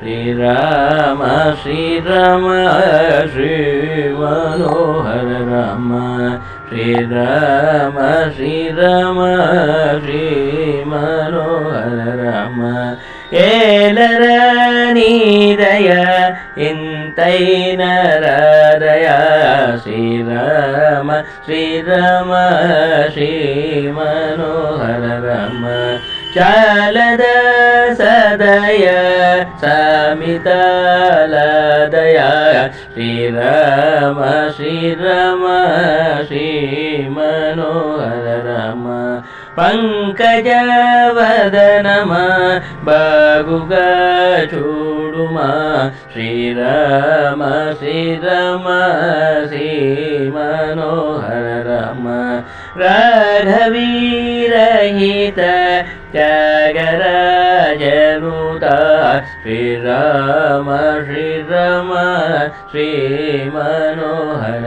Shriram Shriram Shri Manohar Ram Shriram Shriram Shri Manohar Ram ಏಲರ ನೀದಯ ಇಂತೈನರದಯ Shriram Shriram Shri Manohar Rama ಚಾಲದ ಸದಯ ಸಮಿತಲದಯ Shriram Shriram Shri Manohar Rama पंकजवदनम बागुग चूडुम Shriram Shriram Shri Manohar Ram राघवीरहित त्यागराजनुत Shriram Shriram Shri Manohar